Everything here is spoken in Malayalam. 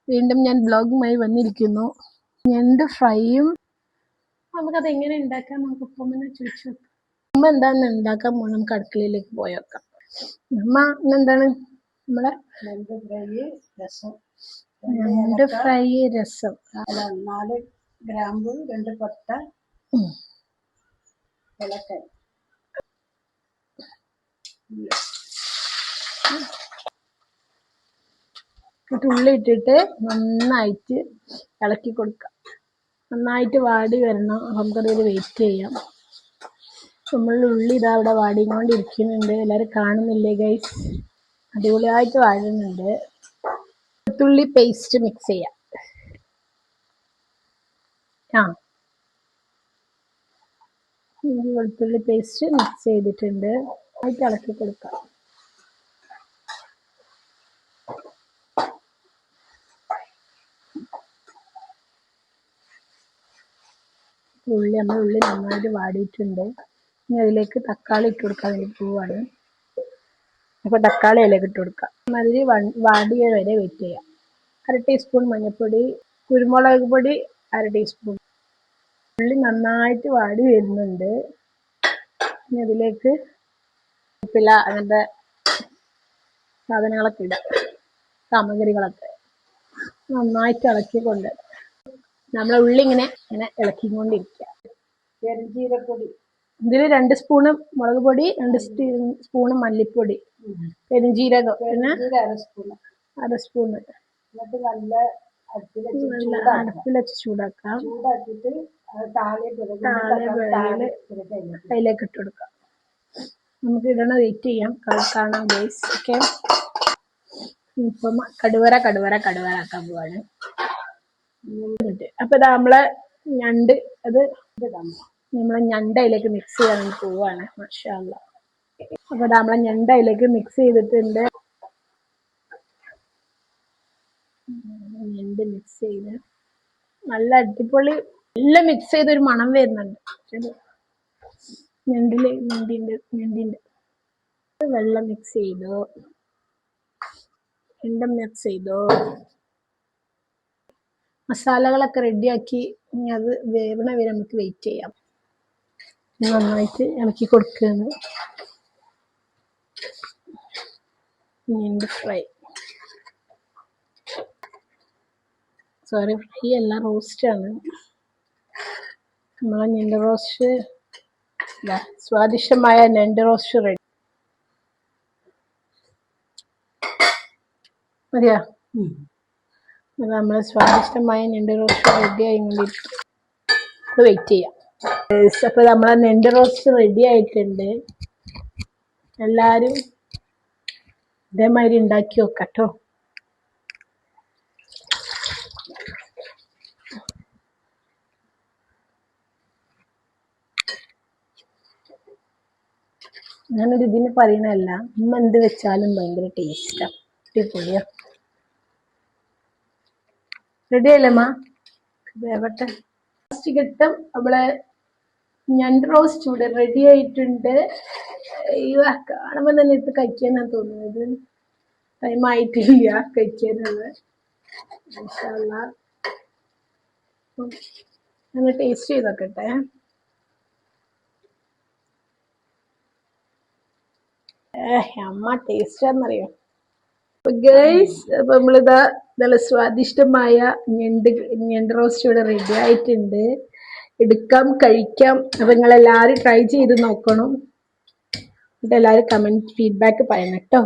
വീണ്ടും ഞാൻ ബ്ലോഗുമായി വന്നിരിക്കുന്നു. ഞണ്ട് ഫ്രൈയും നമുക്കത് എങ്ങനെ ഉണ്ടാക്കാം നമുക്ക് ഉപ്പമ്മനെ ചോദിച്ചു. ഉമ്മ എന്താന്ന് ഉണ്ടാക്കാൻ പോകും, നമുക്ക് അടുക്കളയിലേക്ക് പോയേക്കാം. അമ്മ ഇന്നെന്താണ് നമ്മളെ ഞണ്ട് ഫ്രൈ രസം 4 ഗ്രാമ്പു 2 പട്ട ഏലക്കായ ഉള്ളി ഇട്ടിട്ട് നന്നായിട്ട് ഇളക്കി കൊടുക്കാം. നന്നായിട്ട് വാടി വരണം. നമുക്കതിൽ വെയിറ്റ് ചെയ്യാം. നമ്മളുടെ ഉള്ളി ഇതാ അവിടെ വാടിക്കൊണ്ടിരിക്കുന്നുണ്ട്. എല്ലാവരും കാണുന്നില്ലേ ഗൈസ്? അടിപൊളിയായിട്ട് വാഴുന്നുണ്ട്. വെളുത്തുള്ളി പേസ്റ്റ് മിക്സ് ചെയ്യാം. വെളുത്തുള്ളി പേസ്റ്റ് മിക്സ് ചെയ്തിട്ടുണ്ട്. ആയിട്ട് ഇളക്കി കൊടുക്കാം. ഉള്ളി നന്നായിട്ട് വാടിയിട്ടുണ്ട്. ഇനി അതിലേക്ക് തക്കാളി ഇട്ട് കൊടുക്കാൻ വേണ്ടി പോവാണ്. അപ്പോൾ തക്കാളി അതിലേക്ക് ഇട്ട് കൊടുക്കാം. അതിൽ വാടിയ വരെ വെയിറ്റ് ചെയ്യാം. 1/2 ടീസ്പൂൺ മഞ്ഞൾപ്പൊടി, കുരുമുളക് പൊടി 1/2 ടീസ്പൂൺ. ഉള്ളി നന്നായിട്ട് വാടി വരുന്നുണ്ട്. ഇനി അതിലേക്ക് ഉപ്പില അങ്ങനത്തെ സാധനങ്ങളൊക്കെ ഇടാം. സാമഗ്രികളൊക്കെ നന്നായിട്ട് ഇളക്കിക്കൊണ്ട് നമ്മളെ ഉള്ളി ഇങ്ങനെ ഇളക്കിക്കൊണ്ടിരിക്കുക. പെരുംജീരകപ്പൊടി ഇതിൽ 2 സ്പൂണ് മുളക് പൊടി, 2 സ്പൂണ് മല്ലിപ്പൊടി, പെരുംജീരകം പിന്നെ 1/2 സ്പൂണ്. എന്നിട്ട് നല്ല അടുപ്പിൽ വെച്ച് ചൂടാക്കാം. ചൂടാക്കിയിട്ട് അതിലേക്ക് ഇട്ട് കൊടുക്കാം. നമുക്ക് ഇടണ വെയിറ്റ് ചെയ്യാം. കാണാം ഗൈസ്. ഓക്കെ, ഇപ്പം കടുവരാക്കാൻ പോവാണ്. അപ്പൊ ഇതാ നമ്മളെ ഞണ്ട് അതിലേക്ക് മിക്സ് ചെയ്യാൻ വേണ്ടി പോവാണ്. മാഷാ അല്ലാഹ്. അപ്പൊ നമ്മളെ ഞണ്ട് അതിലേക്ക് മിക്സ് ചെയ്തിട്ടുണ്ട്. ഞണ്ട് മിക്സ് ചെയ്ത് നല്ല അടിപൊളി എല്ലാം മിക്സ് ചെയ്തൊരു മണം വരുന്നുണ്ട്. ഞണ്ടിന്റെ വെള്ളം മിക്സ് ചെയ്തു. എല്ലാം മിക്സ് ചെയ്തു. മസാലകളൊക്കെ റെഡിയാക്കി. ഇനി അത് വേവണ വരെ നമുക്ക് വെയിറ്റ് ചെയ്യാം. നന്നായിട്ട് ഇളക്കി കൊടുക്കുകയാണ്. ഞണ്ട് ഫ്രൈ ഫ്രൈ അല്ല, റോസ്റ്റാണ്. നമ്മളെ ഞണ്ട് റോസ്റ്റ്, സ്വാദിഷ്ടമായ ഞണ്ട് റോസ്റ്റ് റെഡി. മതിയാ? നമ്മളെ സ്വാദിഷ്ടമായ ഞണ്ട് റോസ്റ്റ് റെഡി ആയിക്കൊണ്ടിരിക്കും. വെയിറ്റ് ചെയ്യാം. അപ്പൊ നമ്മളെ ഞണ്ട് റോസ്റ്റ് റെഡി ആയിട്ടുണ്ട്. എല്ലാരും ഇതേമാതിരി ഉണ്ടാക്കി നോക്കട്ടോ. ഞാനൊരു ഇതിന് പറയണല്ല, ഉമ്മ എന്ത് വെച്ചാലും ഭയങ്കര ടേസ്റ്റാണ്. അടിപൊളിയാ. റെഡി ആയില്ലമ്മ? വേവട്ടെ. ഫസ്റ്റ് ഘട്ടം നമ്മളെ ഞണ്ട് റോസ്റ്റ് ഇവിടെ റെഡി ആയിട്ടുണ്ട്. കാണുമ്പോ തന്നെ ഇത് കഴിക്കാനാണ് തോന്നുന്നത്. ടൈം ആയിട്ടില്ല കഴിക്കാനുള്ള. മാഷാ അല്ലാഹ്. ഞാൻ ടേസ്റ്റ് ചെയ്ത് നോക്കട്ടെ. അമ്മ ടേസ്റ്റാന്നറിയോ? അപ്പൊ ഗൈസ്, അപ്പൊ നമ്മളിതാ നല്ല സ്വാദിഷ്ടമായ ഞണ്ട് റോസ്റ്റ് ഇവിടെ റെഡി ആയിട്ടുണ്ട്. എടുക്കാം, കഴിക്കാം. അപ്പൊ നിങ്ങളെല്ലാരും ട്രൈ ചെയ്ത് നോക്കണം. എന്നിട്ട് എല്ലാവരും കമന്റ് ഫീഡ്ബാക്ക് പറയണം കേട്ടോ.